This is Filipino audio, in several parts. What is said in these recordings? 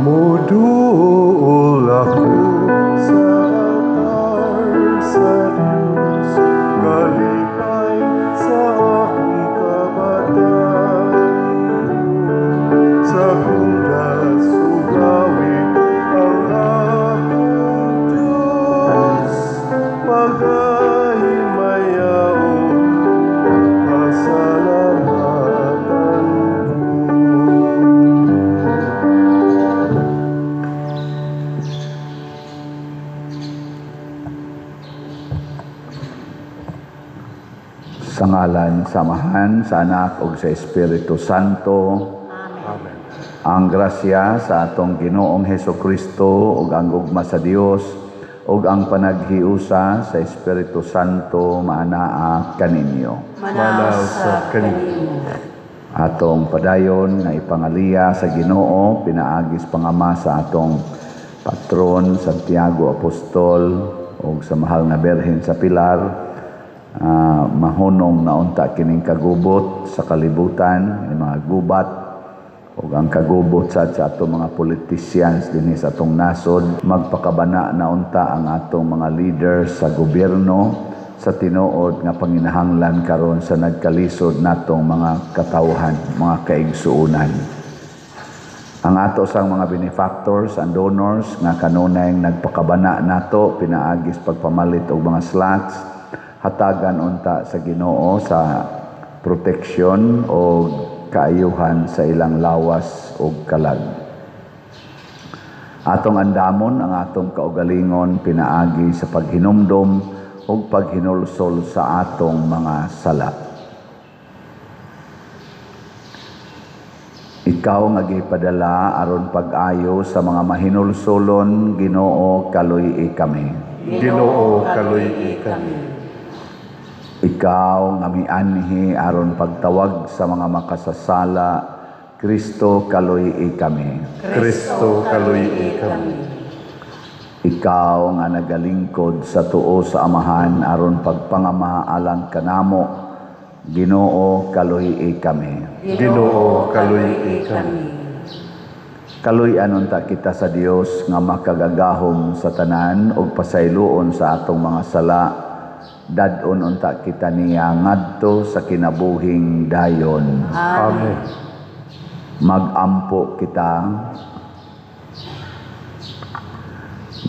Mudul ako sa altar sa Diyos, kalipay sa akong kabataan. Sa kundas ugawi ang akong Diyos, paghimayaon pasalamatan ko. Sa ngalan, samahan, sa Anak ug sa Espiritu Santo. Amen. Ang grasya sa atong Ginoong Hesukristo ug ang ugma sa Dios ug ang panaghiusa sa Espiritu Santo maanaa kaninyo. Manaw sa kanino. Atong padayon nga ipangaliya sa Ginoo pinaagis pangama sa atong patron Santiago Apostol ug sa mahal nga Birhen sa Pilar. Mahunong naunta kining kagubot sa kalibutan, yung mga gubat o ang kagubot sa atong mga politicians din sa atong nasod. Magpakabana naunta ang atong mga leaders sa gobyerno sa tinuod nga panginahanglan karon sa nagkalisod natong mga katawhan, mga kaigsuunan. Ang ato sang mga benefactors and donors nga kanunay nagpakabana nato pinaagis pagpamalit og mga slots, hatagan unta sa Ginoo sa proteksyon o kaayuhan sa ilang lawas o kalag. Atong andamon ang atong kaugalingon pinaagi sa paghinumdom o paghinulsol sa atong mga sala. Ikaw nga gipadala aron pag-ayo sa mga mahinulsolon, Ginoo kaluy kami. Ginoo kaluy kami. Ikaw nga mianhi aron pagtawag sa mga makasasala, Kristo kaluy kami. Kristo kaluy kami. Ikaw nga nagalingkod sa tuo sa Amahan aron pagpangama alang kanamo, Ginoo kaluy kami. Ginoo kaluy kami. Kaluy-an unta kita sa Dios nga makagagahom sa tanan ug pasayloon sa atong mga sala. Dadon unta kita niya ngadto sa kinabuhing dayon. Amen. Magampo kita.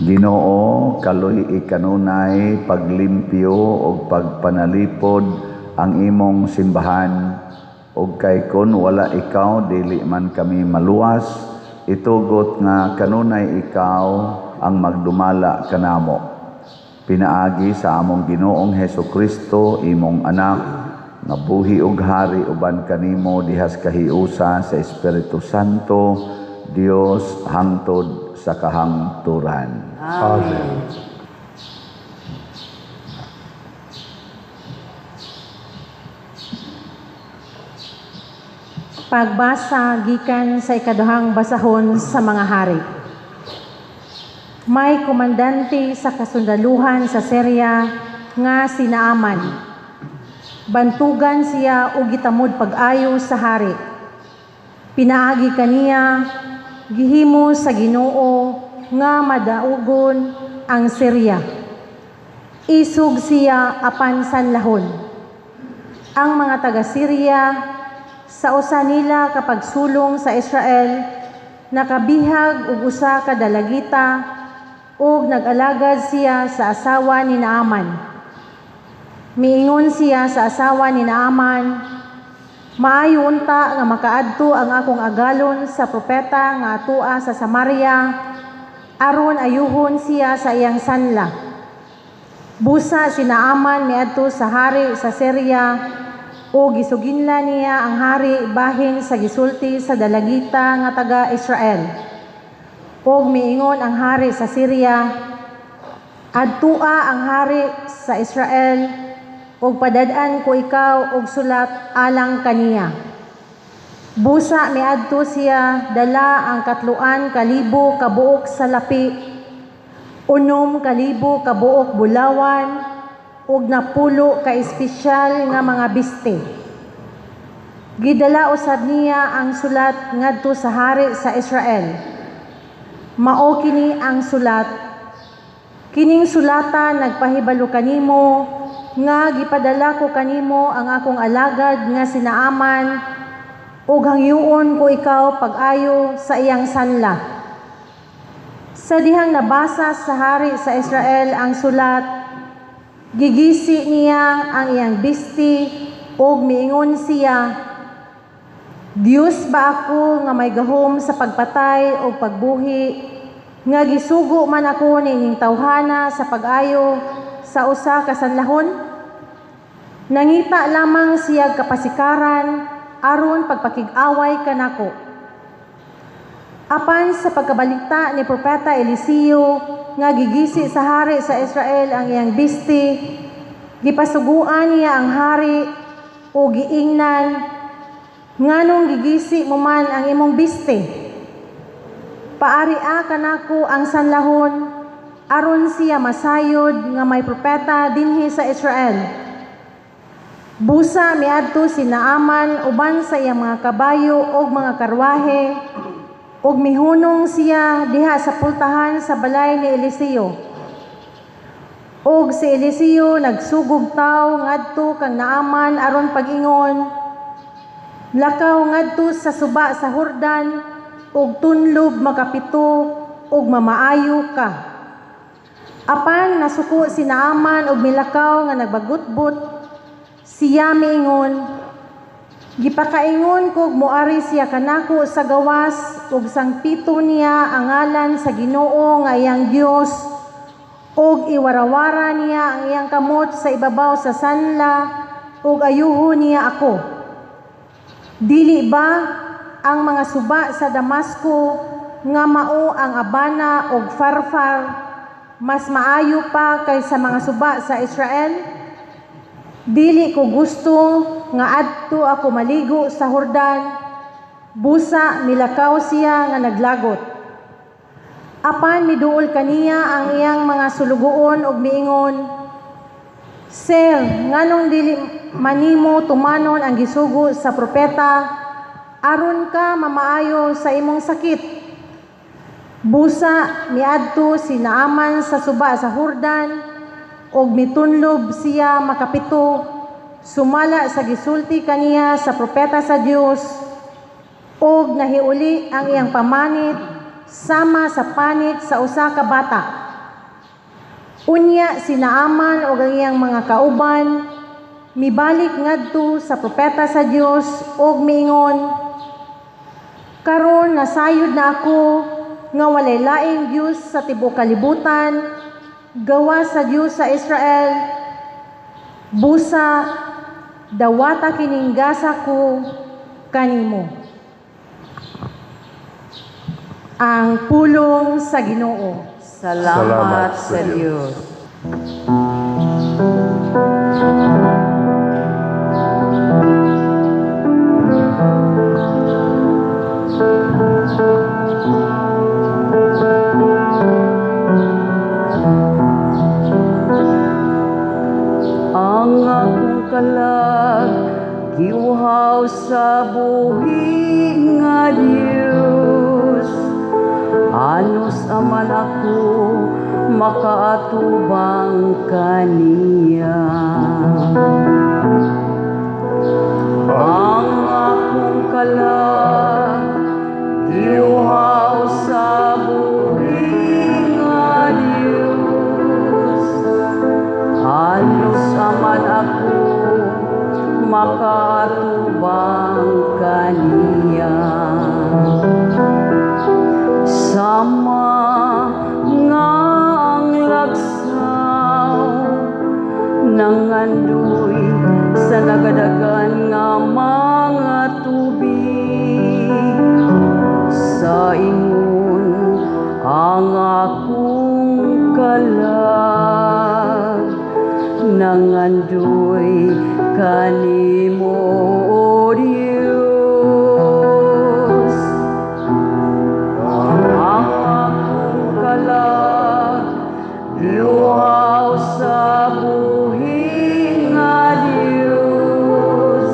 Ginoo kaluy kanunay paglimpyo ug pagpanalipod ang imong simbahan ug kay kun wala ikaw dili man kami maluwas. Itugot nga kanunay ikaw ang magdumala kanamo. Pinaagi sa among Ginoong Hesukristo, imong anak, nga buhi ug hari uban kanimo dihas kahiusa sa Espiritu Santo, Dios hangtod sa kahangturan. Amen. Pagbasa gikan sa ikaduhang basahon sa mga hari. May komandante sa kasundaluhan sa Syria nga si Naaman. Bantugan siya og gitamod pag-ayo sa hari. Pinaagi kaniya gihimo sa Ginoo nga madaugon ang Syria. Isog siya apan sanlahon. Ang mga taga-Syria sa usa nila kapag sulong sa Israel, nakabihag og usa ka dalagita ug nag-alagad siya sa asawa ni Naaman. Miingon siya sa asawa ni Naaman, maayo unta nga makaadto ang akong agalon sa propeta nga atua sa Samaria aron ayuhon siya sa iyang sanla. Busa si Naaman miadto sa hari sa Syria o gisuginla niya ang hari bahin sa gisulti sa dalagita nga taga-Israel. Og miingon ang hari sa Syria, adtua ang hari sa Israel, og padad-an ko ikaw og sulat alang kaniya. Busa miadto siya dala ang 3,000 kabuok sa lapi, 6,000 kabuok bulawan, ug 10 ka espesyal nga mga biste. Gidala usab niya ang sulat ngadto sa hari sa Israel. Mao kini ang sulat. Kining sulatan nagpahibalo kanimo nga gipadala ko kanimo ang akong alagad nga si Naaman ug hangyoon ko ikaw pag-ayo sa iyang sanla. Sa dihang nabasa sa hari sa Israel ang sulat, gigisi niya ang iyang bisti ug miingon siya, Dios ba ako nga may gahom sa pagpatay o pagbuhi, nga gisugo man ako nining tawhana sa pag-ayo sa usa ka sanlahon? Nangita lamang siya kapasikaran aron pagpakig-away kanako. Apan sa pagkabalita ni Propeta Eliseo nga gigisi sa hari sa Israel ang iyang bisti, gipasuguan niya ang hari o giingnan, nganong gigisi mo man ang imong bisti? Paaria kanako ang sanlahon aron siya masayod nga may propeta dinhi sa Israel. Busa miadto si Naaman uban sa iyang mga kabayo ug mga karwahe ug mihunong siya diha sa pultahan sa balay ni Eliseo. Og si Eliseo nagsugog taw ngadto kang Naaman aron pag-ingon, lakaw ngadto sa suba sa Hordan ug tunlob makapito ug mamaayo ka. Apan nasuko si Naaman og milakaw nga nagbagutbot, siya miingon, gipakaingon kog moari siya kanako sa gawas ug sangpito niya ang ngalan sa Ginoo nga iyang Dios ug iwarawara niya ang iyang kamot sa ibabaw sa sanla ug ayuho niya ako. Dili ba ang mga suba sa Damasco nga mao ang Abana ug Farfar mas maayo pa kaysa mga suba sa Israel? Dili ko gusto nga adto ako maligo sa Hordan, busa milakaw siya nga naglagot. Apan miduol kaniya ang iyang mga sulugoon ug miingon, Sir, nganong dili manimo tumanon ang gisugo sa propeta aron ka mamaayo sa imong sakit? Busa miadto si Naaman sa suba sa Hordan ug mitunlob siya makapito, sumala sa gisulti kaniya sa propeta sa Dios ug nahiuli ang iyang pamanit sama sa panit sa usa ka bata. Unya si Naaman ug ang iyang mga kauban mibalik ngadto sa propeta sa Dios ug miingon, karon nasayod na ako nga walay laing Dios sa tibuok kalibutan gawa sa Dios sa Israel. Busa dawata kining gasa ko kanimo. Ang pulong sa Ginoo. Salamat sa Diyos. Ang akong kalag giuhaw sa buhi nga Dios, anos aman ako makaatubang kaniya. Ang akong kalag giuhaw sa buhi nga Dios, anos aman ako makaatubang kaniya. Sama nga ang lagsaw nangandoy sa nagadagan nga mga tubig, sa ingon ang akong kalag nangandoy kanimo, O Diyos. Ang akong kalag giuhaw sa buhi nga Dios,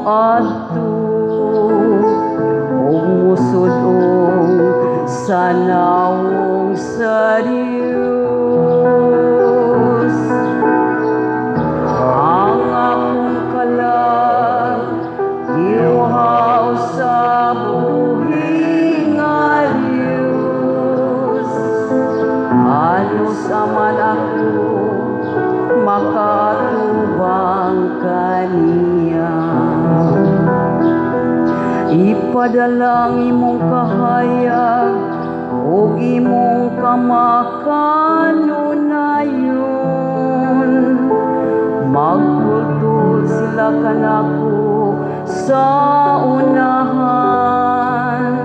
moadto ug musudong sa nawong sa Dios. Ang akong kalag iuhaw sa buhi nga Dios. Ano sa man ako makatubang kaniya. Ipadalang imong kahayag ug imong kamakanunayon. Magtultol sila kanako sa unahan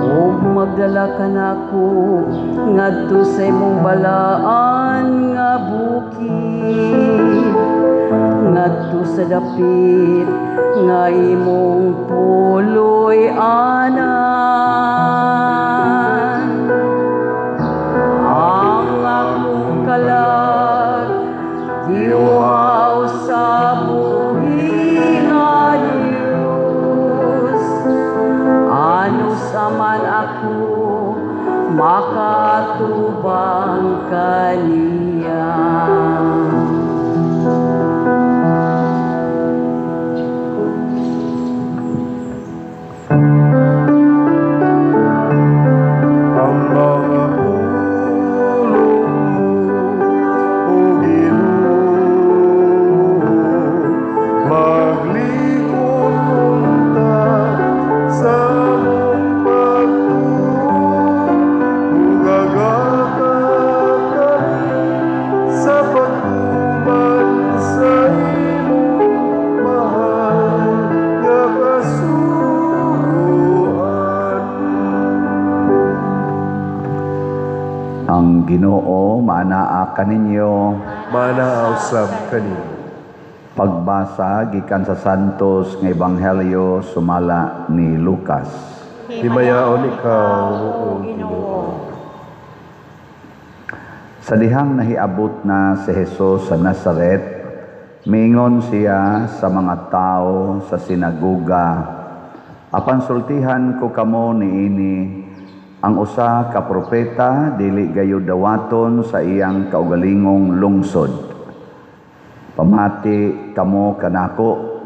ug magdala kanako ngadto sa imong balaan nga bukid, ngadto sa dapit nga imong puloy anan. Ang akong kalag iuhaw sa buhi nga Dios. Ano sa man ako makatubang kaniya. Ang mga hulog mo, O Ginoo, maglikod punta sa mong pagtuon, ug agatak kami sa pagtuman sa imong mahal nga kasuguan. Ang Ginoo maanaa kaninyo. Manaaw sab kani. Pagbasa gikan sa Santos nga Ebanghelyo sumala ni Lucas. Himayaon ikaw, O Ginoo. Sa dihang nahiabot na si Jesus sa Nazaret, miingon siya sa mga tao sa sinagoga, "Apan sultihan ko kamo niini, ang usa ka propeta dili gayud dawaton sa iyang kaugalingong lungsod. Pamati kamo kanako,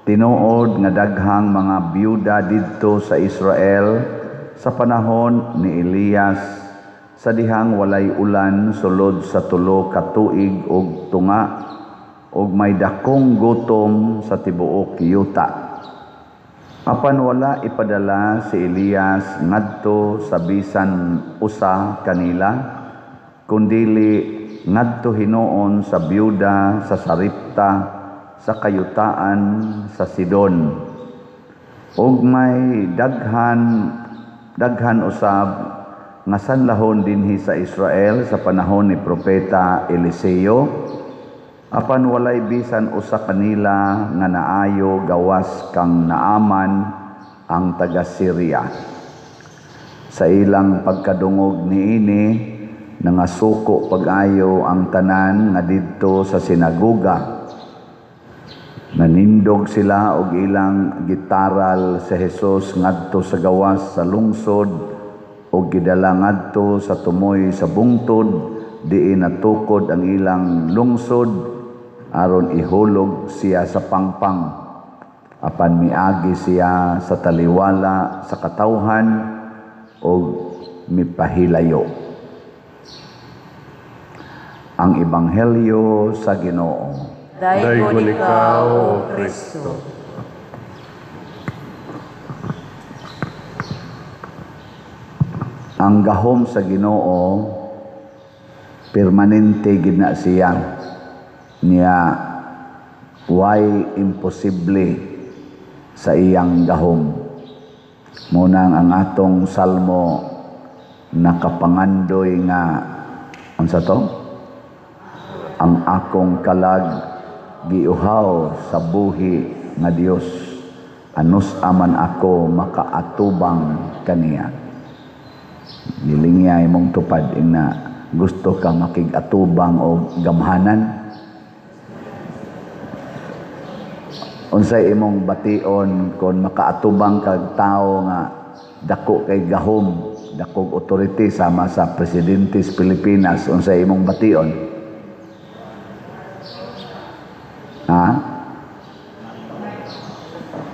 tinuod nga daghang mga byuda didto sa Israel sa panahon ni Elias, sa dihang walay ulan sulod sa 3 ka tuig ug tunga, ug may dakong gutom sa tibuok yuta. Apan wala ipadala si Elias ngadto sa bisan usa kanila, kundili ngadto hinuon sa byuda sa Saripta sa kayutaan sa Sidon. Ug may daghan usab nga sanlahon dinhi sa Israel sa panahon ni propeta Eliseo, apan walay bisan usa kanila nga naayo gawas kang Naaman ang taga Syria. Sa ilang pagkadungog niini, nangasuko pag-ayo ang tanan nga didto sa sinagoga. Nanindog sila og ilang gitaral sa Jesus ngadto sa gawas sa lungsod og gidala ngadto sa tumoy sa bungtod diin natukod ang ilang lungsod aron ihulog siya sa pangpang. Apan miagi siya sa taliwala sa katawhan og mipahilayo. Ang Ebanghelyo sa Ginoo. Daygon ikaw, O Kristo. Ang gahom sa Ginoo permanente gid na siya. Niya way imposible sa iyang gahom. Munang ang atong salmo nakapangandoy nga unsa to? Ang akong kalag giuhaw sa buhi nga Dios, anus aman ako makaatubang kaniya. Gilingya imong tupad ina gusto ka makigatubang o gamhanan. Unsay imong bation kon makaatubang kag tao nga dako kay gahom, dakog authority sama sa presidente sa Pilipinas, unsay imong bation? Ha?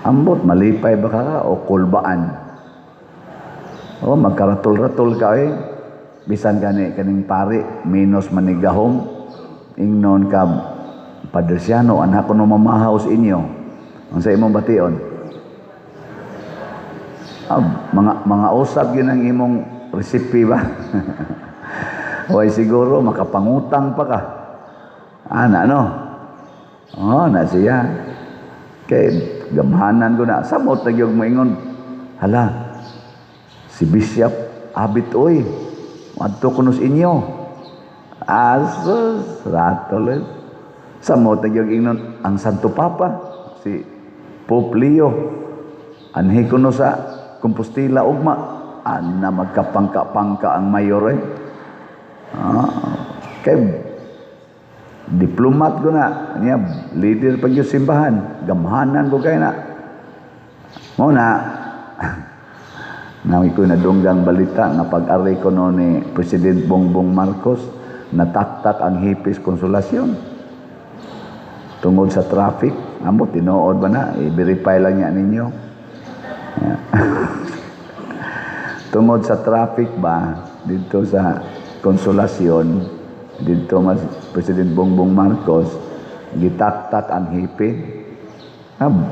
Ambot, malipay ba ka o kulbaan? O, magkaratul-ratul ka eh. Bisan kaning pari, minus manigahom, ingnon ka, Padre Siano, anak ko no mamahaw sa inyo. Ang sa imong bation? Mga usap yun ang imong recipe ba? Huwag siguro, makapangutang pa ka. No? Na siya. Kay gamhanan ko na. Samot na yung maingon. Hala, si Bishop Abit, oy. Madto ko nos inyo. Asus, ratol. Samot na yung ingnon. Ang Santo Papa, si Pope Leo. Anhi ko no sa Compostela ugma. Na magkapangka-pangka ang mayor eh. Kay diplomat ko na, niya, leader pag yung simbahan, gamhanan ko kayo na. Muna, namin ko na dunggang balita na pag-aray ko no ni President Bongbong Marcos, nataktak ang hipis konsolasyon. Tungod sa traffic, amo, tinood ba na? I-verify lang niya ninyo. Tungod sa traffic ba, dito sa konsolasyon, dito mas President Bongbong Marcos gitaktak ang hipin.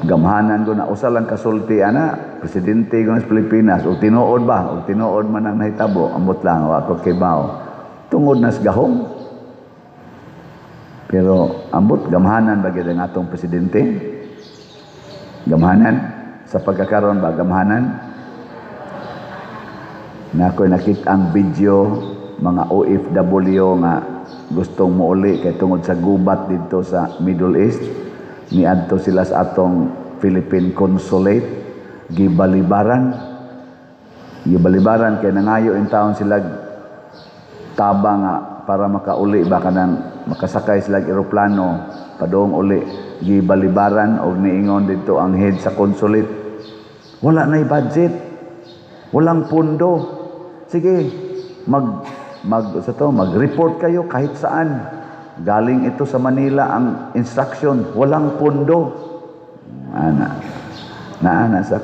Gamhanan ko na usa lang kasulti ana presidente ko ng Pilipinas o tinuod ba o tinuod man ang nahitabo ambot lang wa ko kibaw tungod nas gahom. Pero ambot gamhanan ba gyud ang atong presidente? Gamhanan sa pagkakaroon ba gamhanan? Na ako'y nakita ang video mga OFW nga gustong muuli kay tungod sa gubat dito sa Middle East, niadto sila sa atong Philippine Consulate, gibalibaran kay nangayo in taon sila taba nga para makauli ba kanang makasakay sila eroplano padong uli, gibalibaran og niingon dito ang head sa consulate, wala na'y budget, walang pundo, sige mag-report kayo kahit saan. Galing ito sa Manila ang instruction, walang pundo. Naana sa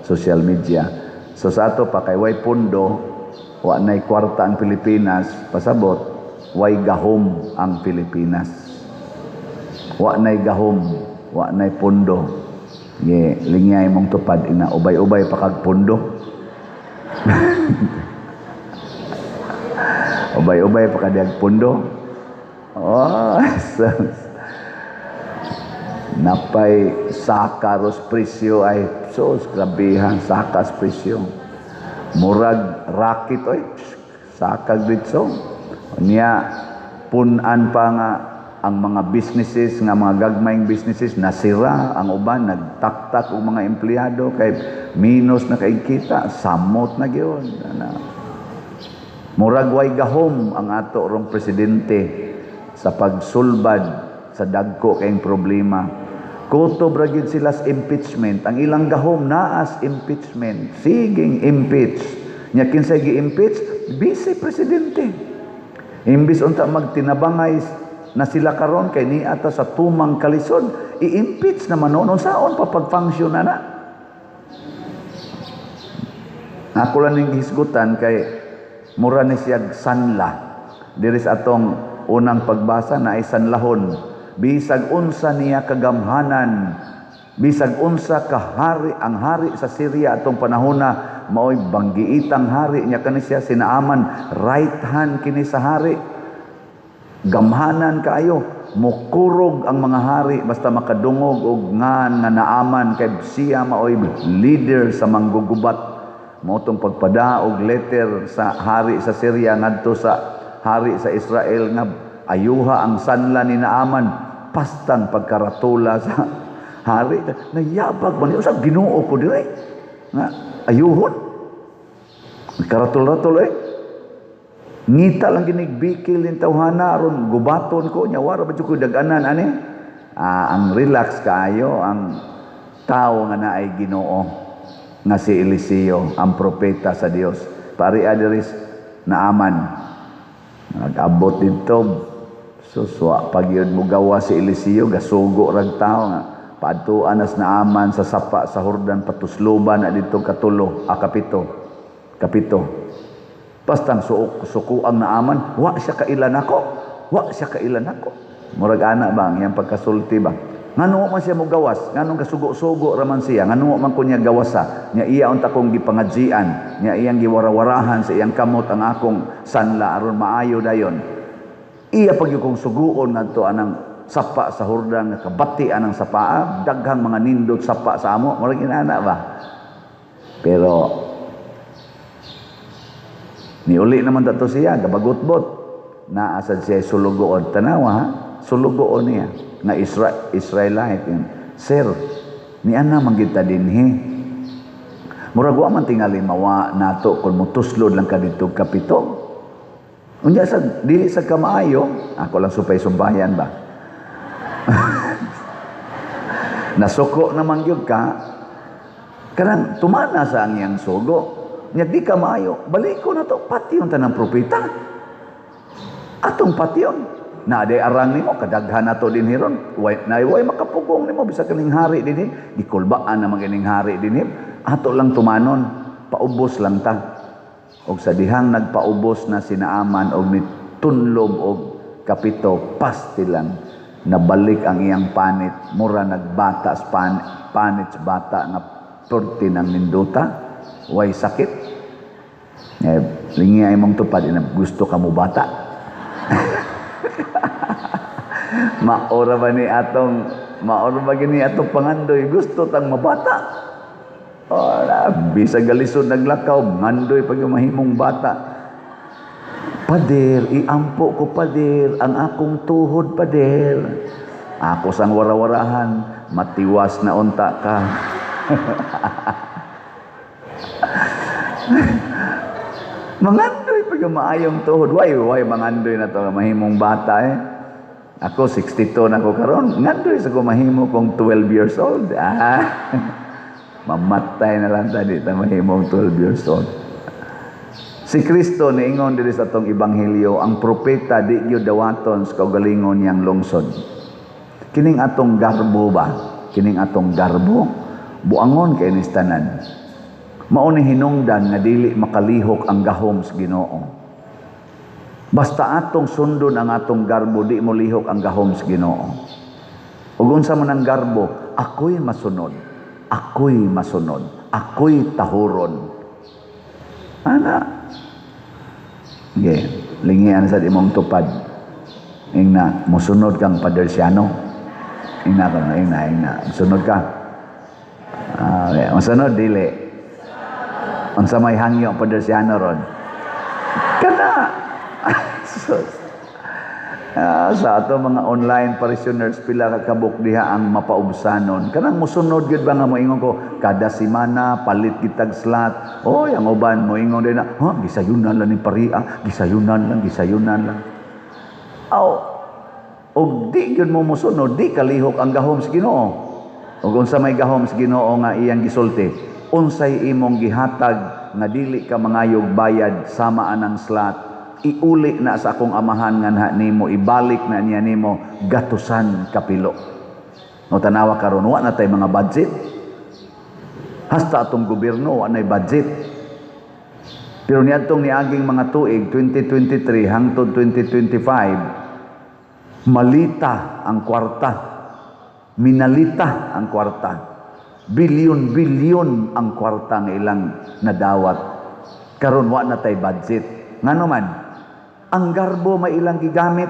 social media. So sa ato pa kay way pundo, wa nay kwarta ang Pilipinas, pasabot, way gahom ang Pilipinas. Wa nay gahom, wa nay pundo. Lingay mong tupad ina ubay-ubay pa kag pundo. Ubay-ubay pa kadiyag pundo. Napay sakaros presyo ay sos grabihan sakas presyo. Murag rakit oy sakag dito. Niya punan pa nga ang mga businesses nga mga gagmayng businesses nasira, ang uban nagtaktak og mga empleyado kay minus na kay kita, samot na gyud. Murag way gahom ang ato rong presidente sa pagsulbad sa dagko kayong problema. Kutob ra gyud sila sa impeachment. Ang ilang gahom naas impeachment. Siging impeach. Nya kinsay gi-impeach? Vice Presidente. Imbis unta magtinabangay na sila karon kay niata sa tumang kalisod, i-impeach naman noon saon pa pag-function na. Ako lang ning hisgutan kay mura ni siyag sanla. Diri sa atong unang pagbasa na ay sanlahon. Bisag unsa niya kagamhanan, bisag unsa kahari ang hari sa Syria atong panahona, maoy banggiitang hari niya kani siya sinaaman, right hand kini sa hari. Gamhanan kaayo, mukurog ang mga hari basta makadungog og ngan nga naaman kay siya maoy leader sa manggugubat. Motong pagpada og letter sa hari sa Syria ngadto sa hari sa Israel nga ayuha ang sanla ni Naaman, pastang pagkaratula sa hari. Nayabag man usab Ginoo ko diri nga ayuhon karatul-ratul ngita lang ginigbikil nin tawhana aron gubaton ko nya wara ba ko daganan ani ang relax kaayo ang tao nga naay Ginoo nga si Eliseo, ang propeta sa Dios. Pari adiris naaman. Nag-abot dito, suswa pag yun mo gawa si Eliseo, gasugo rag tao nga. Paadtuan as naaman sa sapa sa Hordan, patusluban na dito kapito. Bastang sukuang naaman, wa siya kailan ako. Murag ana bang, yang pagkasulti ba? Ngano man siya mo gawas, nganong gasugo-sugo raman siya, ngano man kunya gawasa, nya iya unta kong gipangadjian, nya iyang giwarawarahan sa iyang kamot ang akong sanla aron maayo dayon. Iya pag yung kong suguon ngadto anang sapa sa Hordan nga kabati anang sapa, daghang mga nindot sapa sa amo, murag inana ba? Pero niuli naman dato siya, gabagutbot. Naasad siya sulugoon. Tanawa ha? Sulugoon niya. Nga Israelite yun. Sir, niyan na manggita dinhi. Murag wa man tingali mawa nato kung mutuslod lang ka dito kapito. Unya sa dili sa kamaayo, ako lang supay-sumbayan ba? Nasuko naman gyud ka. Kanang tumana sa ang iyang sugo. Nya di ka maayo, balik ko na to, patyon tanang propeta. Atong patyon. Na aday arang nimo, kadaghan na to din hiron. Way makapugong nimo, bisa kaning hari din eh. Di kulbaan na maganing hari din eh. Ato lang tumanon, paubos lang ta. Og sa dihang nagpaubos na sinaaman og nitunlob og kapito, pastilan. Nabalik ang iyang panit. Mura nagbata sa panit sa bata nga perti ng ninduta. Way sakit. Lingi ay mong tupad na gusto ka mo bata. Maora ba gini atong pangandoy gusto tang mabata. Bisa galisod naglakaw mandoy pag mahimong bata. Pader, iampo ko pader ang akong tuhod pader. Ako sang warawarahan, matiwas na unta ka. Mangandoy pag maayong tuhod. Way mangandoy na to mahimong bata eh. Ako 62 na ko karon. Ngandoy sa ko mahimo kong 12 years old. Mamatay na lang tadi ta mahimong 12 years old. Si Kristo niingon diri sa atong ebanghelyo, ang propeta di gyud dawaton sa kaugalingon niyang lungsod. Kining atong garbo ba? Kining atong garbo buangon kay nistanan. Mao ni hinungdan nga dili makalihok ang gahom sa Ginoo. Basta atong sundon ang atong garbo, di mo lihok ang gahom sa Ginoo. Ug unsa man ang garbo, ako'y masunod, ako'y tahuron. Ana. Okay, lingian sa imong tupad. Ingna, musunod kang padersiano. Ingna. Musunod ka. Musunod, dili. Unsa may hangyo ang padersiano ron? Kana. Sa ato mga online parishioners pila ka kabuk diha ang mapaubsanon. Kanang musunod gyud ba nga moingon ko kada semana palit kitag slot. Oy, ang uban moingon din na, gisayunan lang ni paria, gisayunan lang. Og di gyud mo musunod, di kalihok ang gahom sa Ginoo. Og unsa may gahom sa Ginoo nga iyang gisulti, unsay imong gihatag nga dili ka mangayog bayad sama anang slot. Iuli na sa akong amahan nga nimo, ibalik na niya nimo gatusan kapilo. No tanawa karon wa na tay mga budget. Hasta atong gobyerno wa nay budget. Pero niadtong niaging mga tuig 2023 hangtod 2025 malita ang kwarta. Minalita ang kwarta. Bilyon-bilyon ang kwarta nga ilang nadawat. Karon wa na tay budget. Ngano man ang garbo may ilang gigamit,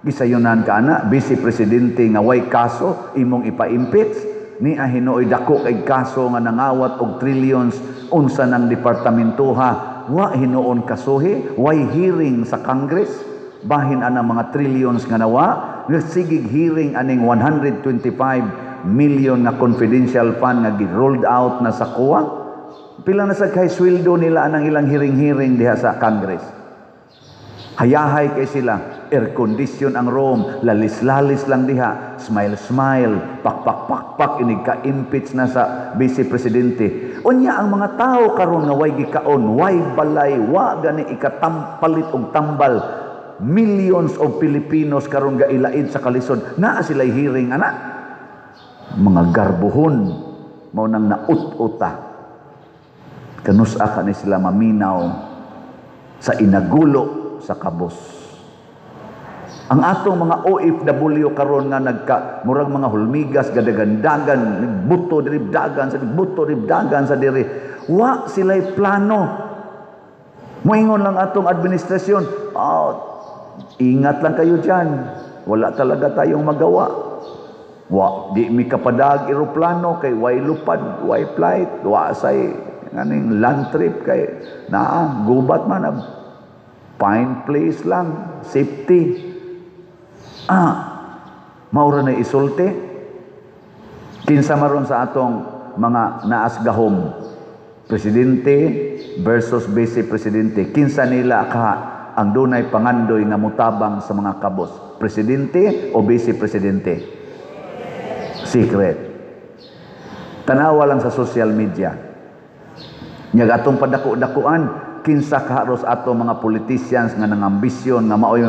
gisayunan ka na, Vice Presidente nga way kaso, imong ipa-impeach, ni ahinoy dako kay kaso nga nangawat og trillions, unsa ng departamentoha, wa hinoon kasuhi, way hearing sa Congress, bahin anang mga trillions nga nawa, sigig hearing aning 125 million nga confidential fund nga gi-rolled out na sa kuwa. Pila na sa kay sweldo nila anang ilang hearing diha sa Congress. Hayahay kay sila. air condition ang room, lalis-lalis lang diha, smile-smile, pak-pak-pak-pak, inig ka-impeach na sa Vice Presidente. Unya ang mga tao karon nga way gikaon, way balay, wa gani ikatampalit og tambal. Millions of Filipinos karon ga ilaid sa kalisod, naa sila'y hearing ana. Mga garbuhon mao nang naut-uta. Kanusa ka ni sila maminaw sa inagulo sa kabos. Ang atong mga OFW karon nga murag mga hulmigas gadagandagan, nagbuto diri dagan sa buto diri dagan sa diri. Wa sila'y plano. Moingon lang atong administrasyon, ingat lang kayo diyan. Wala talaga tayong magawa. Wa di mi kapadag eroplano kay way lupad, way flight, wa say nganing land trip kay gubat man fine place lang, safety. Maura na isulti. Kinsa maron sa atong mga naas gahom, presidente versus vice presidente, kinsa nila ka ang dunay pangandoy nga mutabang sa mga kabos, presidente o vice presidente? Secret. Tanawa lang sa social media. Nya atong padako-dakuan, kinsa kaharos ato mga politicians nga nangambisyon nga maoy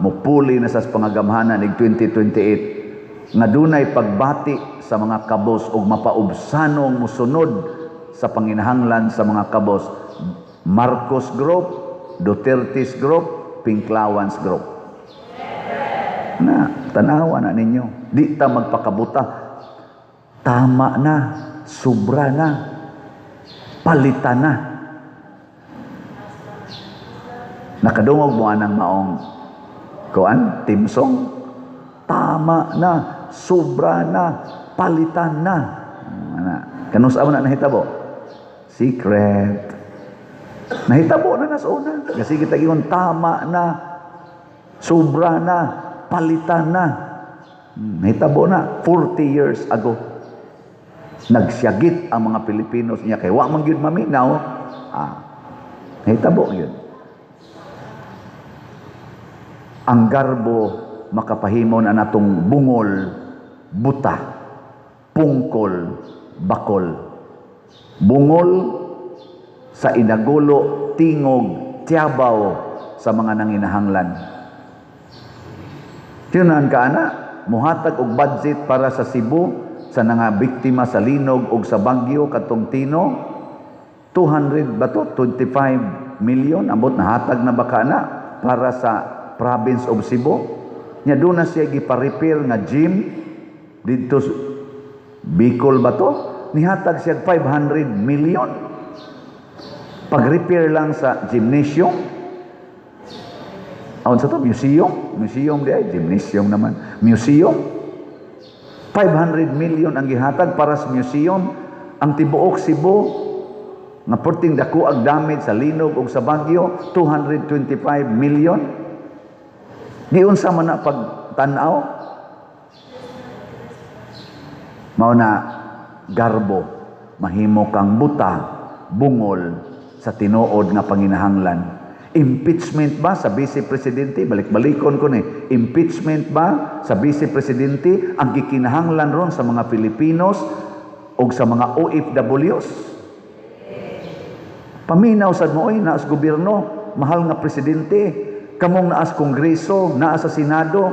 mupuli na sa pangagamhanan ig 2028 nga dunay pagbati sa mga kabos ug mapaubsanong musunod sa panginahanglan sa mga kabos. Marcos Group, Duterte's Group, Pinklawans Group. Na tanawa na ninyo, di ta magpakabuta. Tama na, sobra na. Palitan na. Nakadungog mo anang maong timsong. Tama na, sobra na, palitan na. Kanusa mo na nahitabo? Secret. Nahitabo na nasuna. Kasi kita giyon tama na, sobra na, palitan na. Nahitabo na 40 years ago. Nagsyagit ang mga Pilipinos niya kay wa man gyud maminaw. Nahitabo yun. Ang garbo makapahimon na natong bungol, buta, pungkol, bakol. Bungol sa inagulo, tingog, tiyabaw sa mga nanginahanglan. Tinunan ka ana, muhatag og budget para sa Cebu sa nga biktima sa linog ug sa bagyo katong Tino, 200 ba to? 25 million ambot nahatag na baka na para sa province of Cebu. Nya doon na siya gipa-repair nga gym dito Bicol ba to? Nihatag siya 500 million. Pag-repair lang sa gymnasium. Sa to museum di ay gymnasium naman. Museum 500 million ang gihatag para sa museum. Ang tibuok Cebu nga perting dako ang damage sa linog ug sa bagyo, 225 million. Di unsa man na pagtan-aw? Mao na garbo, mahimo kang buta, bungol sa tinuod nga panginahanglan. Impeachment ba sa Vice Presidente? Balik-balikon ko ni. Impeachment ba sa Vice Presidente ang gikinahanglan ron sa mga Filipinos o sa mga OFWs? Paminaw sad mo naas gobyerno, mahal nga presidente, kamong naas kongreso, naas sa senado,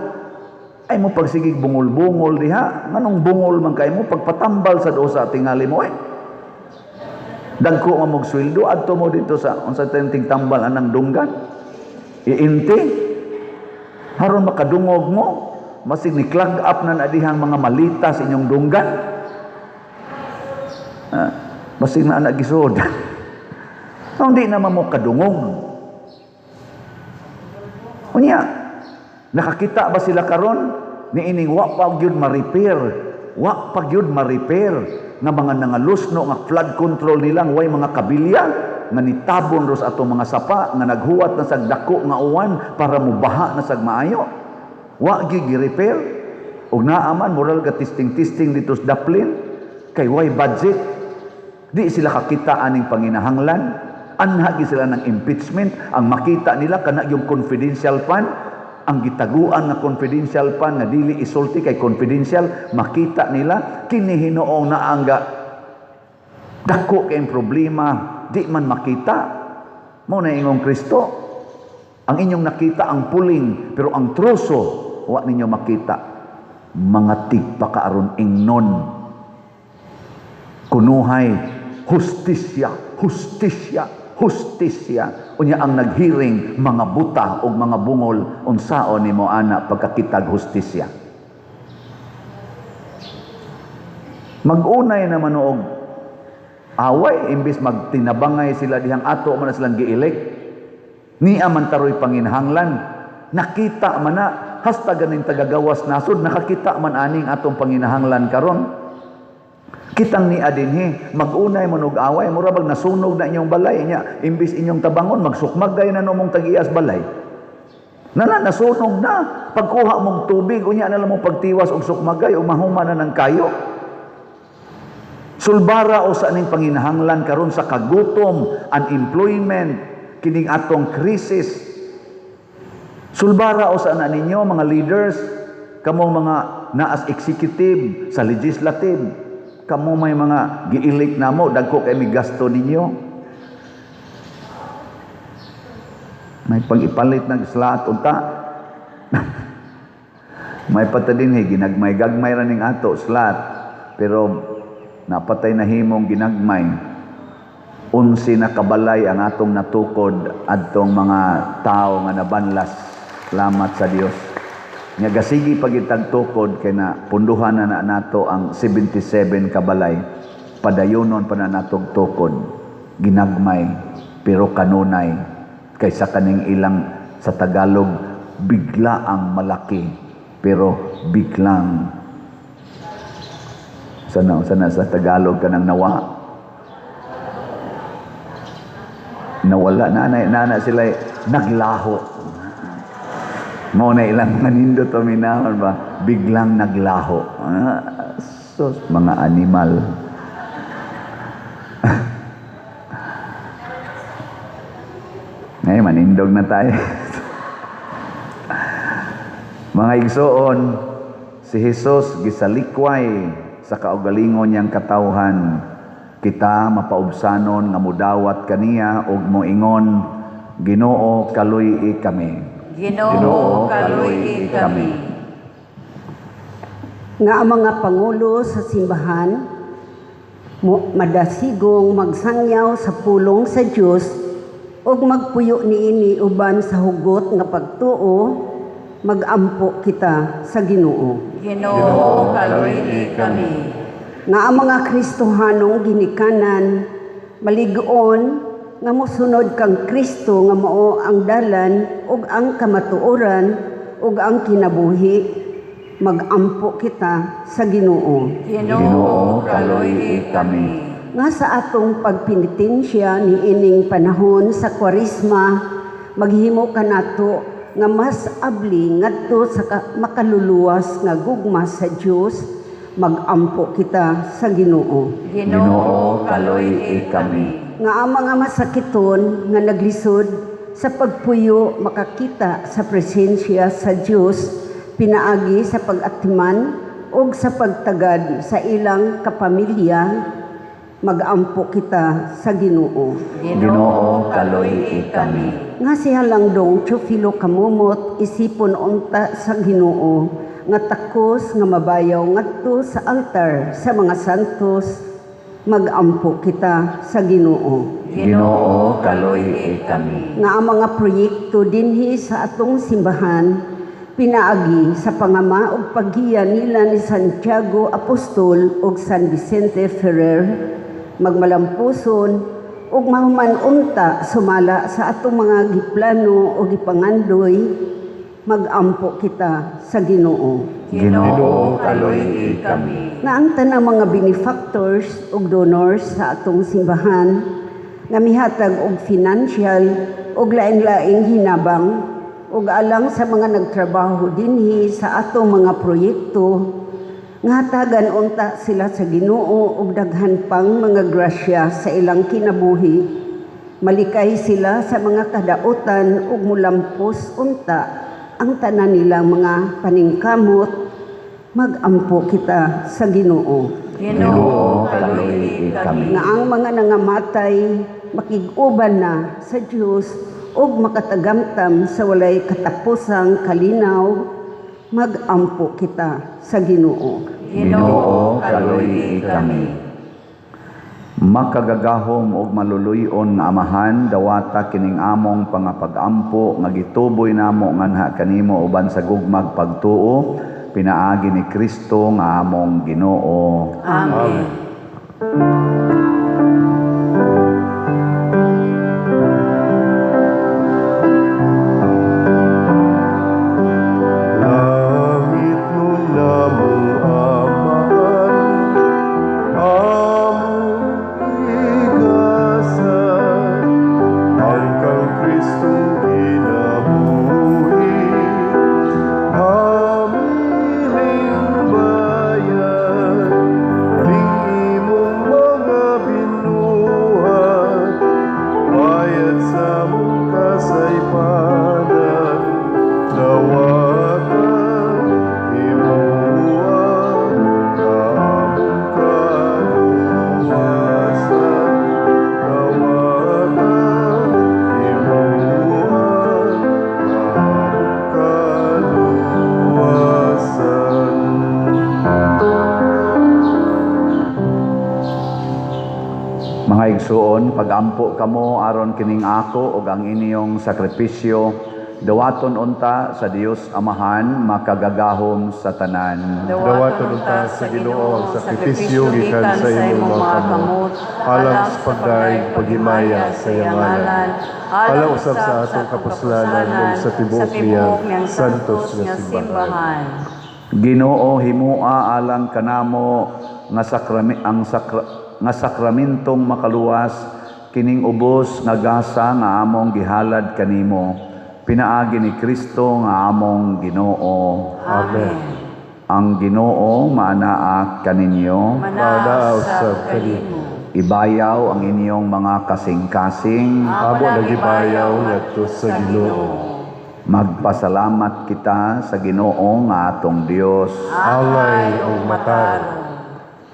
ay mo pagsigig bungol-bungol diha. Nganong bungol man kay mo pagpatambal sa dosa tingali mo Dagko nga mong sweldo, adto mo dito sa unsa tenting tambal anang dunggan. Iinti. Haron makadungog mo, masig ni clog up na dihang mga malita sa inyong dunggan. Masig na anak gisod. Hindi naman mo kadungog. Unya, nakakita ba sila karon ni ining wa pa gyud ma-repair? Wa pa gyud ma-repair nga mga nangalusno nga flood control nilang way mga kabilya nga nitabon ros atong mga sapa nga naghuwat na sag dako nga uwan para mubaha na sag maayo. Wa gyud gi-repair ug naaman moral ga testing dito sa Daplin kay way budget. Di sila kakita aning panginahanglan. Anha gi sila ng impeachment. Ang makita nila kana yung confidential fund ang gitaguan nga confidential pa nga dili isulti kay confidential, makita nila kini Hinuong na angga dako kay problema di man makita. Mao na ingong Kristo. Ang inyong nakita ang puling, pero ang troso wa ninyo makita. Mga tigpakaaron ingnon. Kunuhay hustisya, hustisya, hustisya. Unya ang naghiring mga buta o mga bungol unsaon nimo ana pagkakitag hustisya. Mag-unay naman og away imbis magtinabangay sila dihang ato man silang gielek. Niya man taroy panginahanglan. Nakita man na hasta ganing tagagawas nasod nakakita man aning atong panginahanglan karon. Kitang ni adinhi mag-unay man og away mura bag nasunog na inyong balay nya imbis inyong tabangon magsukmag gay na mong tag-iyas balay. Nasunog na pagkuha mong tubig unya na lang mong pagtiwas og sukmagay o mahuman na ng kayo. Sulbara o sa aning panginahanglan karon sa kagutom, unemployment, kining atong krisis. Sulbara o sa na ninyo mga leaders, kamo mga naas executive sa legislative, kamo may mga giilik namo dagko kay mi gasto ninyo. May pag-ipalit ng slot unta. May patadin gagmay ra ning ato slot, pero napatay na himong ginagmay. 11 na kabalay ang atong natukod adtong mga tao nga nabanlas. Salamat sa Dios. Nya gasigi pagitag tukod kay na punduhan na nato ang 77 kabalay. Padayonon pa na natong tukod. Ginagmay pero kanunay kaysa kaning ilang sa Tagalog bigla ang malaki pero biglang sana sa Tagalog kanang nawala nana sila naglaho. Mao na ilang manindot o minahon ba biglang naglaho. Sus mga animal. Ngay manindog na tayo. Mga igsoon, si Jesus gisalikway sa kaugalingon niyang katawhan, kita mapaubsanon nga mudawat kaniya ug moingon, Ginoo kaluy kami. Ginoo kaluy kami. Nga ang mga pangulo sa simbahan madasigong magsangyaw sa pulong sa Dios ug magpuyo niini uban sa hugot nga pagtuo, magampo kita sa Ginoo. Ginoo kaluy kami. Nga ang mga Kristohanong ginikanan maligoon nga mosunod kang Kristo nga mao ang dalan ug ang kamatuoran ug ang kinabuhi, magampo kita sa Ginoo. Ginoo kaluy kami. Nga sa atong pagpenitensya ni ining panahon sa Kwaresma, maghimo kanato nga mas abli ngadto sa makaluluwas nga gugma sa Dios, magampo kita sa Ginoo. Ginoo kaluy kami. Nga ang mga masakiton nga naglisod sa pagpuyo makakita sa presensya sa Dios, pinaagi sa pag-atiman ug sa pagtagad sa ilang kapamilya, magampo kita sa Ginoo. Ginoo kaluy kami. Nga si Halangdong Teofilo Kamumot isipon unta sa Ginoo nga takos nga mabayaw ngadto sa altar sa mga santos, magampo kita sa Ginoo. Ginoo kaluy kami. Nga ang mga proyekto dinhi sa atong simbahan pinaagi sa pangama ug paggiya nila ni Santiago Apostol ug San Vicente Ferrer, magmalampuson ug mahuman unta sumala sa atong mga giplano o gipangandoy, magampo kita sa Ginoo. Ginoo kaluy kami. Nga ang tanang mga benefactors ug donors sa atong simbahan nga mihatag og financial ug lain-laing hinabang ug alang sa mga nagtrabaho dinhi sa atong mga proyekto, nga hatagan unta sila sa Ginoo ug daghan pang mga grasya sa ilang kinabuhi. Malikay sila sa mga kadautan ug mulampos unta ang tanan nilang mga paningkamot, magampo kita sa Ginoo. Ginoo, kaluoy kami. Nga ang mga nangamatay, makig-uban na sa Dios ug makatagamtam sa walay katapusang kalinaw, magampo kita sa Ginoo. Ginoo, kaluoy kami. Makagagahom og maluluyon nga amahan, dawata kining among pangapag-ampo nga gituboy namo nganha kanimo uban sa gugmag pagtuo, pinaagi ni Kristo nga among Ginoo. Amen. Langit nun namong amahan, among higasan, hanggang Kristong kinabuhi, hamiling bayan, imong mga binuhat, bayad sa mong kasaypanan, dawatan, imuha, kaamong kaluwasan, dawatan, imuha, kaamong kaluwasan. Mga igsuon, pagampo kamo aron kining ako ug ang inyong sakripisyo, dawaton unta sa Dios Amahan, makagagahom sa tanan. Dawaton unta sa Ginoo ang sakripisyo gikan sa imong mga kamot, alang sa pagdaig paghimaya sa iyang ngalan. Alang usab sa atong kapuslanan ug sa tibuok niyang santos nga simbahan. Ginoo, himua alang kanamo nga nga sakramentong makaluwas kining ubos nga gasa nga among gihalad kanimo, pinaagi ni Kristo nga among Ginoo. Amen. Ang Ginoo maanaa kaninyo, Manaaw sa kanimo. ibayaw ang inyong mga kasing-kasing, Amo nagibayaw ngadto sa Ginoo. magpasalamat kita sa Ginoo nga atong Dios. Angay ug matarong.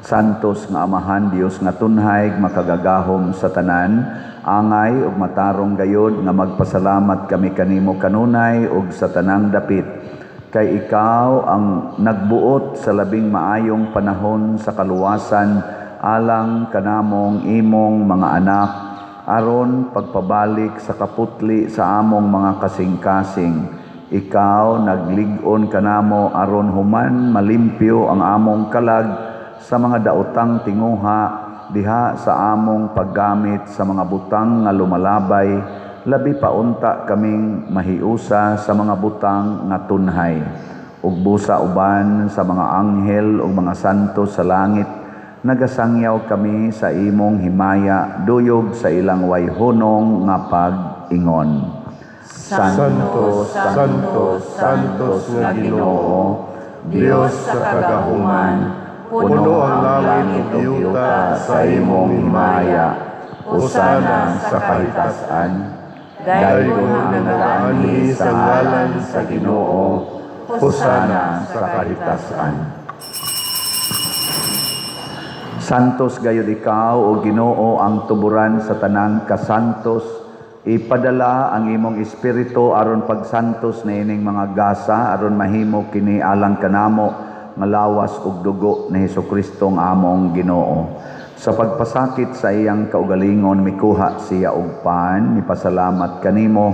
Santos nga Amahan, Dios nga tunhay, makagagahom sa tanan, angay ug matarong gayod nga magpasalamat kami kanimo kanunay ug sa tanang dapit. Kay ikaw ang nagbuot sa labing maayong panahon sa kaluwasan alang kanamong imong mga anak, aron pagpabalik sa kaputli sa among mga kasing-kasing. Ikaw naglig-on kanamo aron human malimpyo ang among kalag sa mga daotang tinguha diha sa among paggamit sa mga butang nga lumalabay, labi pa unta kaming mahiusa sa mga butang nga tunhay, ug busa uban sa mga anghel ug mga santo sa langit, nagasangyaw kami sa imong himaya duyog sa ilang wayhonong nga pag-ingon. Santos, Santos, Santos nga Ginoo, Dios sa kagahuman, puno ang langit ug yuta sa imong himaya. Hosana sa kahitasan. Daygon ang nagaani sa ngalan sa Ginoo. Hosana sa kahitasan. Santos gayud ikaw o Ginoo ang tuburan sa tanang kasantos. Ipadala ang imong espiritu aron pagsantos na ining mga gasa aron mahimo kini alang kanamo nga lawas ug dugo ni Hesukristo nga among Ginoo. Sa pagpasakit sa iyang kaugalingon mikuha siya og pan, mipasalamat kanimo,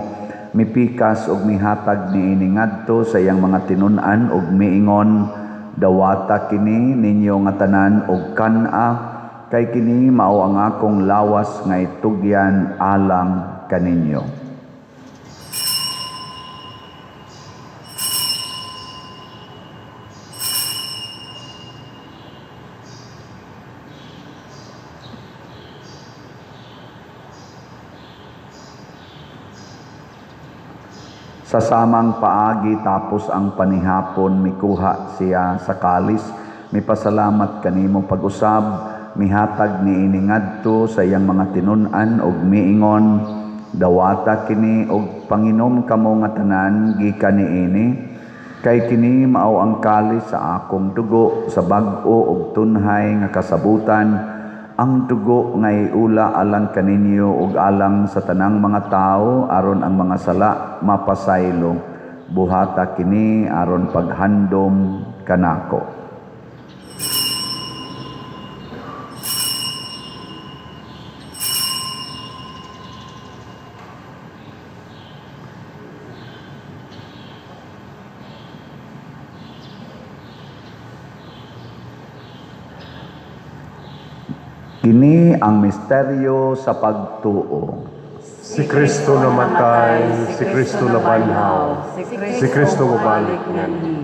mipikas ug mihatag niini ngadto sa iyang mga tinun-an ug miingon, dawata kini ninyo nga tanan og kan-a, kay kini mao ang akong lawas nga itugyan alang kaninyo. Sa samang paagi tapos ang panihapon mikuha siya sa kalis, mipasalamat kanimo pag-usab, mihatag niini ngadto sa iyang mga tinun-an ug miingon, dawata kini og panginom kamo nga tanan gikan niini, kay kini mao ang kalis sa akong dugo sa bag-o ug tunhay nga kasabutan, ang dugo nga iula alang kaninyo ug alang sa tanang mga tao aron ang mga sala mapasaylo. Buhata kini aron paghandom kanako. Kini ang misteryo sa pagtuo. Si Kristo namatay, si Kristo nabanhaw, si Kristo mabalik nganhi.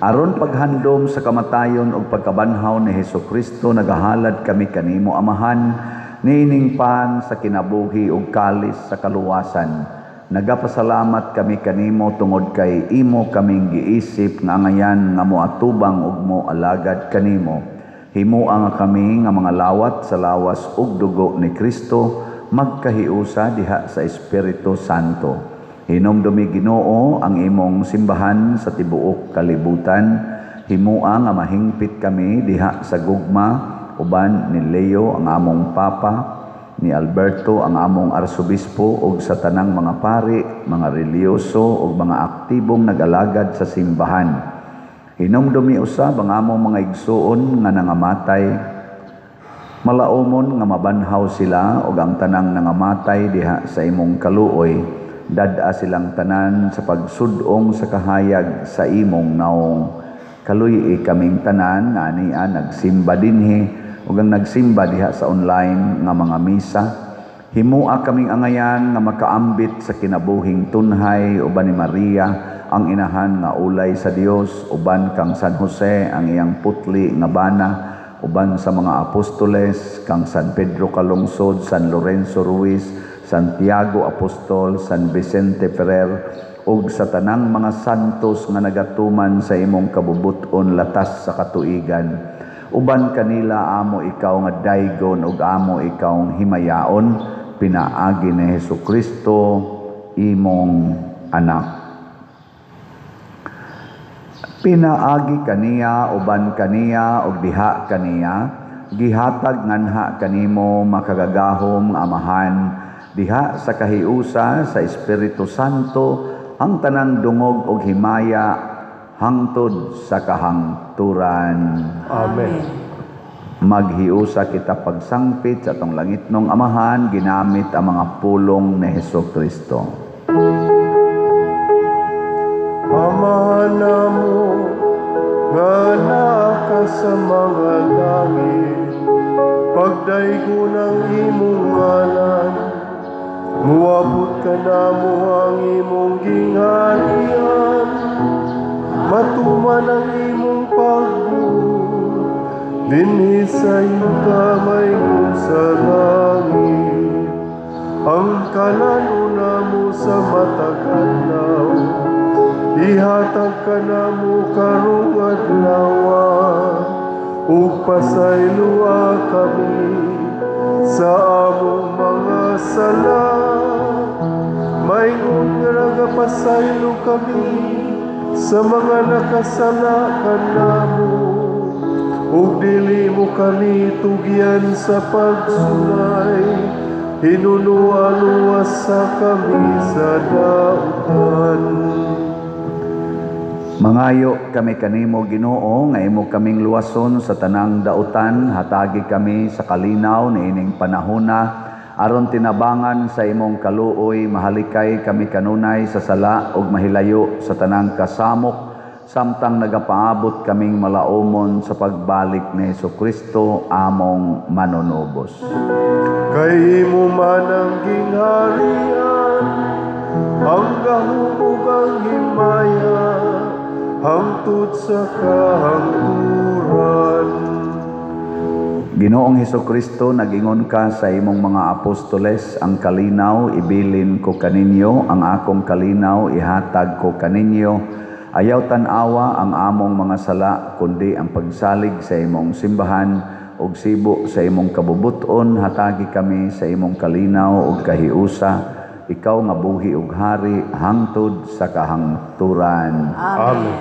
Aron paghandom sa kamatayon ug pagkabanhaw ni Hesukristo, nagahalad kami kanimo Amahan, niining pan sa kinabuhi ug kalis sa kaluwasan. Nagapasalamat kami kanimo tungod kay imo kaming giisip nga ngayan nga moatubang ug moalagad kanimo. Himuang kami nga mga lawat sa lawas ug dugo ni Kristo, magkahiusa diha sa Espiritu Santo. Hinumdumi Ginoo ang imong simbahan sa tibuok kalibutan. Himuang nga mahingpit kami diha sa gugma, uban ni Leo ang among Papa, ni Alberto ang among Arsobispo ug sa tanang mga pari, mga reliyoso ug mga aktibong nag-alagad sa simbahan. Hinumdumi usab ang among mga igsuon nga nangamatay. Malaumon nga mabanhaw sila ug ang tanang nangamatay diha sa imong kaluoy. Dad-a silang tanan sa pagsudong sa kahayag sa imong naong. Kaluy kaming tanan nga ania nagsimba dinhi ug ang nagsimba diha sa online nga mga misa. Himua kaming angayan nga makaambit sa kinabuhing tunhay uban ni Maria, ang inahan nga ulay sa Dios, uban kang San Jose ang iyang putli nga bana, uban sa mga apostoles kang San Pedro Calungsod, San Lorenzo Ruiz, Santiago Apostol, San Vicente Ferrer, ug sa tanang mga santos nga nagatuman sa imong kabubuton latas sa katuigan. Uban kanila amo ikaw nga daygon ug amo ikaw himayaon, pinaagi ni Hesukristo imong anak. Pinaagi kaniya, uban kaniya, ug diha kaniya, gihatag nganha kanimo makagagahom Amahan, diha sa kahiusa sa Espiritu Santo, ang tanang dungog ug himaya, hangtod sa kahangturan. Amen. Maghiusa kita pagsangpit sa atong langitnong Amahan, ginamit ang mga pulong ni Hesukristo. Amahan namo nga naka sa mga langit, pagdaygo ng imong ngalan, muabot ka namo ang imong gingharian, matuman ang imong pagbuot, dinhi sa iyong kamay mo sa langit, ang kananuna mo sa matag adlaw, ihatag ka namo karong adlaw, ug pasaylua kami sa among mga sala, mayngon nga nagapasaylo kami sa mga nakasala kanamo, ug dili mo kami tugyan sa pagsulay, hinunuan-uwas sa kami sa dautan. Mangayo kami kanimo Ginoo nga imo kaming luwason sa tanang dautan, hatagi kami sa kalinaw niining panahona, aron tinabangan sa imong kaluoy, mahalikay kami kanunay sa sala ug mahilayo sa tanang kasamok, samtang nagapaabot kaming malaumon sa pagbalik ni Hesukristo among manunubos. Kay imo man ang gingharian, ang gahumog ang himaya, hangtod sa kahangturan. Ginoong Hesukristo, nagingon ka sa imong mga apostoles, ang kalinaw ibilin ko kaninyo, ang akong kalinaw ihatag ko kaninyo. Ayaw tan-awa ang among mga sala, kundi ang pagsalig sa imong simbahan, ug sibo sa imong kabubuton, hatagi kami sa imong kalinaw ug kahiusa, ikaw nga buhi ug hari hangtod sa kahangturan. Amen.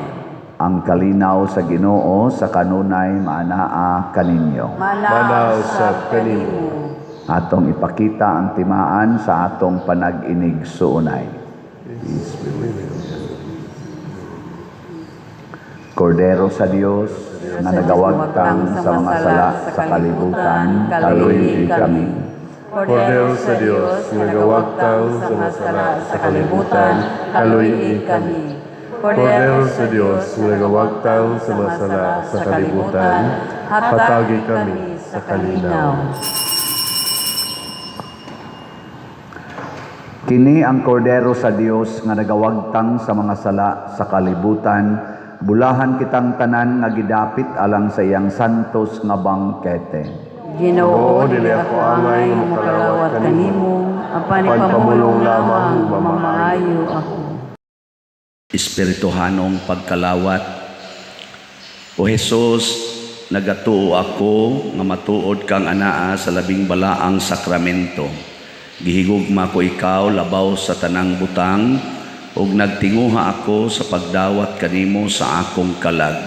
Ang kalinaw sa Ginoo sa kanunay maanaa kaninyo. Mana usab kanimo. Atong ipakita ang timaan sa atong panag-inig suunay. Kordero sa Dios nga nagawagtang sa mga sala sa kalibutan, kaluy kami. Kordero sa Dios, nagawagtang sa mga sala sa kalibutan, kaluy kami. Kordero sa Diyos, nagawagtang sa mga sala sa kalibutan, hatagi kami sa kalinaw. Kini ang kordero sa Dios nga nagawagtang sa mga sala sa kalibutan, bulahan kitang tanan nga gidapit alang sa iyang santos nga bangkete. Ginoo, dili ako angay nga makalawat kanimo, apan ipamulong lamang mamaayo ako. Espirituhanong pagkalawat. O Jesus, nagatuo ako nga matuod kang anaa sa labing balaang sakramento. Gihigugma ko ikaw labaw sa tanang butang ug nagtinguha ako sa pagdawat kanimo sa akong kalag.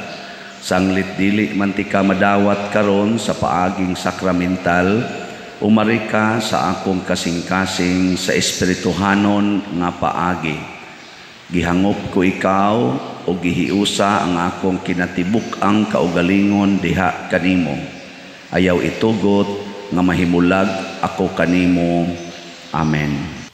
Sanglit dili man ti ka madawat karon sa paaging sakramental, umari ka sa akong kasing-kasing sa espirituhanon nga paagi. Gihangop ko ikaw o gihiusa ang akong kinatibuk-ang kaugalingon diha kanimo. Ayaw itugot nga mahimulag ako kanimo. Amen.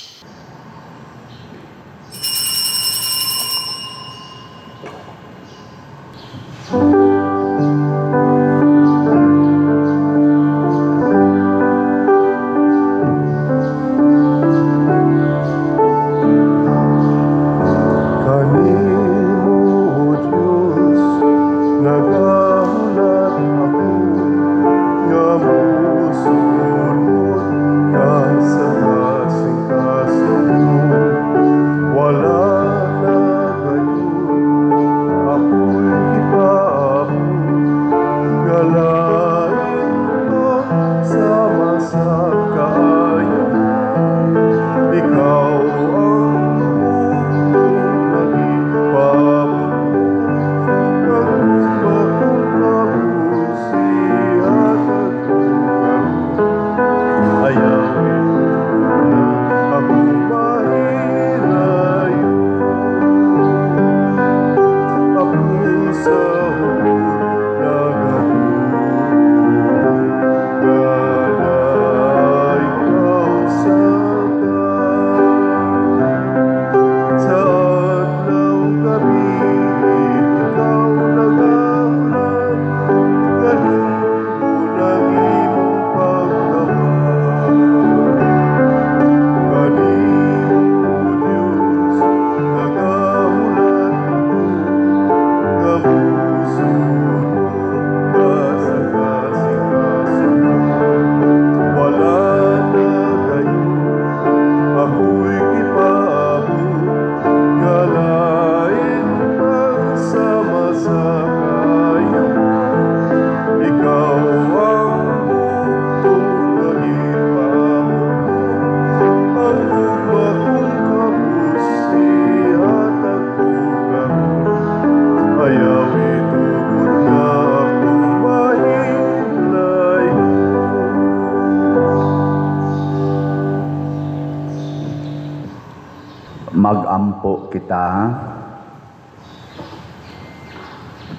Magampo kita.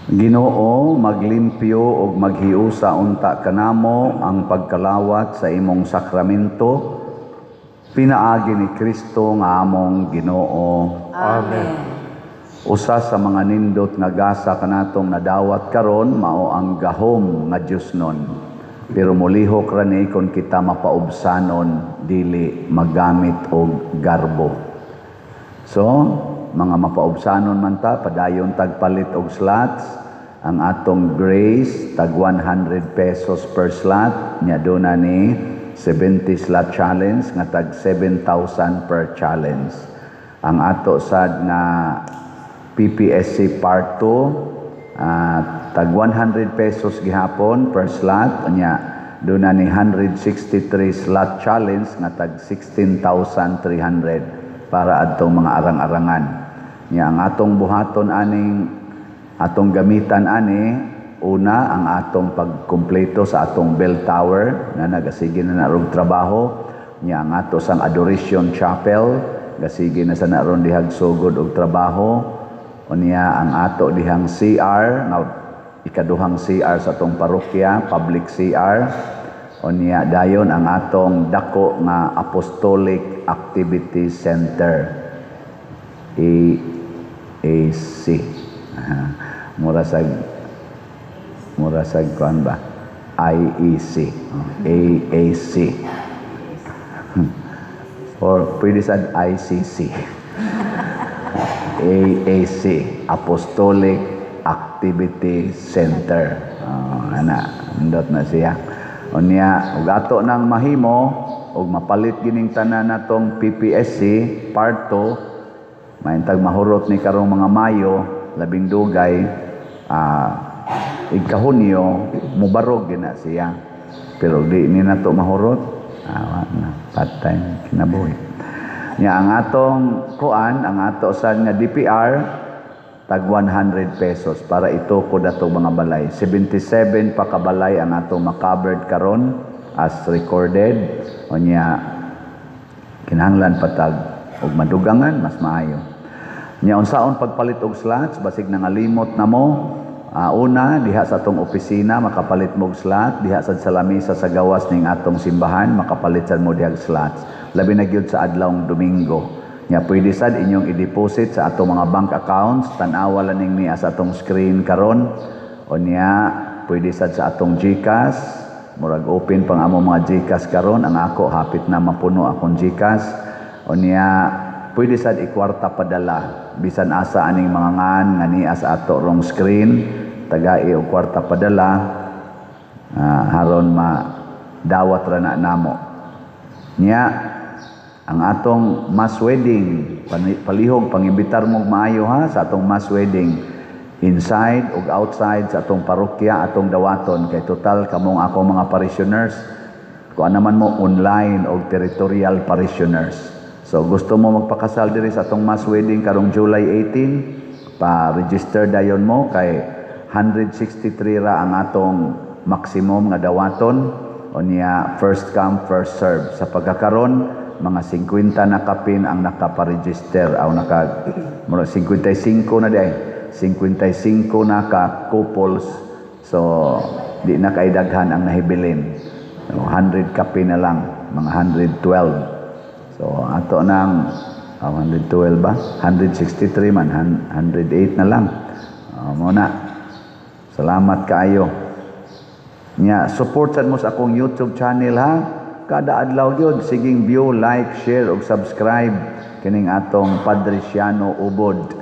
Ginoo, maglimpyo o maghiusa unta kanamo ang pagkalawat sa imong sakramento, pinaagi ni Kristo nga among Ginoo. Amen. Usa sa mga nindot nga gasa kanatong nadawat karon mao ang gahom nga Diosnon. Pero mulihok rani kung kita mapaubsanon dili magamit og garbo. So, mga mapaubsanon man ta, padayon tagpalit og slots. Ang atong grace, tag 100 pesos per slot. Nya doon na ni 70 slot challenge, nga tag 7,000 per challenge. Ang ato sad nga PPSC Part 2, tag 100 pesos gihapon per slot. Nya doon na ni 163 slot challenge nga tag 16,300 para adtong mga arang-arangan. Nya ang atong buhaton aning atong gamitan ani una ang atong pagkumpleto sa atong bell tower na nagasige na narong trabaho. Nya ang ato sang adoration chapel gasige na sa naron dihag sugod og trabaho. Unya ang ato dihang CR na ikaduhang CR sa atong parokya, public CR. Unya dayon ang atong dako nga Apostolic Activity Center, AAC. Mura sag kuan ba? IEC. AAC. Or pwede sad ICC. AAC, Apostolic Activity Center. Nindot na siya. Unya, ug ato nang mahimo ug mapalit gining tanan natong PPSC Part 2, maintag mahurot ni karong mga Mayo, labing dugay, igka-Hunyo, mubarog gina siya. Pero di ni nato mahurot, patay kinabuhi. Nya ang atong kuan, ang ato sa nga DPR tag 100 pesos para ito ko dato mga balay. 77 pa kabalay ang atong makabered karon as recorded. Unya kinahanglan patag og madugangan mas maayo. Nya unsaon pagpalit og slots basig nangalimot na mo. Una diha sa atong opisina makapalit mo og slot, diha sa lamisa sa gawas ning atong simbahan makapalit sad mo diha slots. Labi na gyud sa adlawng Domingo. Nya pwede sad inyong i-deposit sa atong mga bank accounts, tan-awa lang ning niya sa atong screen karon. O niya pwede sad sa atong GCash, murag open pang among mga GCash karon. Ang ako hapit na mapuno akong GCash. O niya pwede sad ikwarta padala bisan asa aning mga ngan nga niya sa ato rong screen, tagai og kwarta padala haron dawat ra na namo. Nya ang atong mass wedding, palihog pangibitar mo maayo ha sa atong mass wedding inside ug outside sa atong parokya atong dawaton kay total kamong ako mga parishioners kuan naman mo online og territorial parishioners. So gusto mo magpakasal diri sa atong mass wedding karong July 18, pa-register dayon mo kay 163 ra ang atong maximum nga dawaton. Unya first come first serve. Sa pagkakaron mga 50 na kapin ang nakaparegister o 55 na di ay 55 na ka couples, so di na kay daghan ang nahibilin. So, 100 kapin na lang, mga 112. So ato nang 112 ba? 163 man, 108 na lang. Muna. Salamat kaayo. Nya supportan mo sa akong YouTube channel ha. Kada adlaw gyud siging view, like, share ug subscribe kining atong Padresiano Ubod.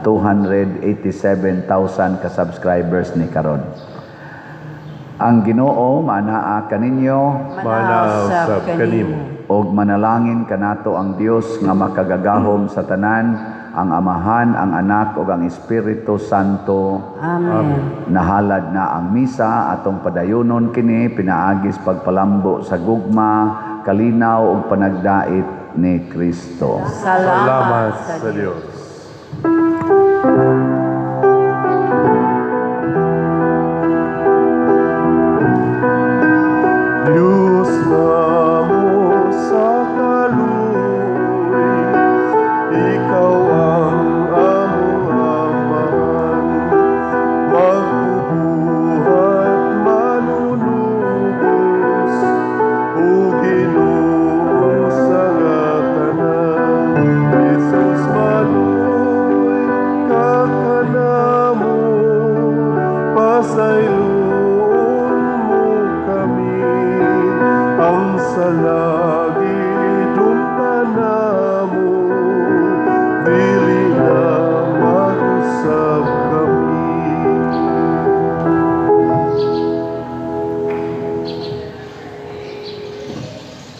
287,000 ka subscribers ni karon. Ang Ginoo manaa kaninyo Manausab kanimo. og manalangin kanato ang Dios nga makagagahom sa tanan, ang Amahan, ang Anak ug ang Espiritu Santo. Amen. Nahalad na ang misa atong padayonon kini pinaagis pagpalambo sa gugma, kalinaw ug panagdait ni Kristo. Salamat Salamat sa Dios.